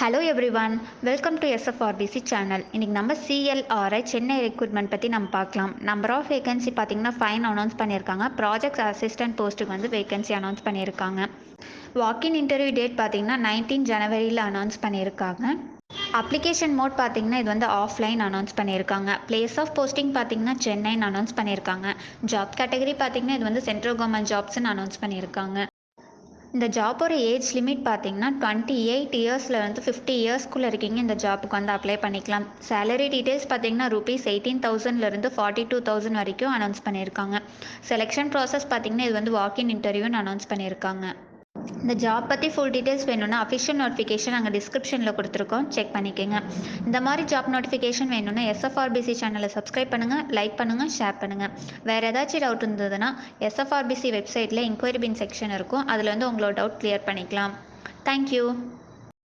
Hello everyone, welcome to SFRPC channel. இன்றைக்கி நம்ம CLRI Chennai recruitment பற்றி நம்ம பார்க்கலாம். நம்பர் ஆஃப் வேகன்சி பார்த்திங்கன்னா 5 அனௌன்ஸ் பண்ணியிருக்காங்க. ப்ராஜெக்ட் அசிஸ்டன்ட் போஸ்ட்டுக்கு வந்து வேகன்சி அனௌன்ஸ் பண்ணியிருக்காங்க. வாக்கின் இன்டர்வியூ டேட் பார்த்திங்கன்னா 19 ஜனவரியில் அனௌன்ஸ் பண்ணியிருக்காங்க. அப்ளிகேஷன் மோட் பார்த்திங்கன்னா இது வந்து ஆஃப்லைன் அனௌன்ஸ் பண்ணியிருக்காங்க. பிளேஸ் ஆஃப் போஸ்டிங் பார்த்திங்கன்னா சென்னைன்னு அனௌன்ஸ் பண்ணியிருக்காங்க. ஜாப் கேட்டகரி பார்த்திங்கன்னா இது வந்து சென்ட்ரல் கவர்மெண்ட் ஜாப்ஸ்ன்னு அனௌன்ஸ் பண்ணியிருக்காங்க. இந்த ஜாப்போட ஏஜ் லிமிட் பார்த்தீங்கன்னா 28 இயர்ஸில் வந்து 50 இயர்ஸ்க்குள்ளே இருக்கீங்க இந்த ஜாப்புக்கு வந்து அப்ளை பண்ணிக்கலாம். சேலரி டீட்டெயில்ஸ் பார்த்தீங்கன்னா ₹18,000லேருந்து 42,000 வரைக்கும் அனௌன்ஸ் பண்ணியிருக்காங்க. செலெக்ஷன் ப்ராசஸ் பார்த்தீங்கன்னா இது வந்து வாக்கின் இன்டர்வியூன்னு அனௌன்ஸ் பண்ணியிருக்காங்க. இந்த ஜாப் பற்றி ஃபுல் டீட்டெயில்ஸ் வேணும்னா அஃபிஷியல் நோட்டிஃபிகேஷன் அங்கே டிஸ்கிரிப்ஷனில் கொடுத்துருக்கோம், செக் பண்ணிக்கோங்க. இந்த மாதிரி ஜாப் நோட்டிஃபிகேஷன் வேணும்னா எஸ்எஃப்ஆர்பிசி சேனலை சப்ஸ்கிரைப் பண்ணுங்கள், லைக் பண்ணுங்கள், ஷேர் பண்ணுங்கள். வேறு ஏதாச்சும் டவுட் இருந்ததுன்னா எஸ்எஃப்ஆர்பிசி வெப்சைட்டில் இன்கொயரி பின் செக்ஷன் இருக்கும், அதில் வந்து உங்களோட டவுட் கிளியர் பண்ணிக்கலாம். தேங்க்யூ.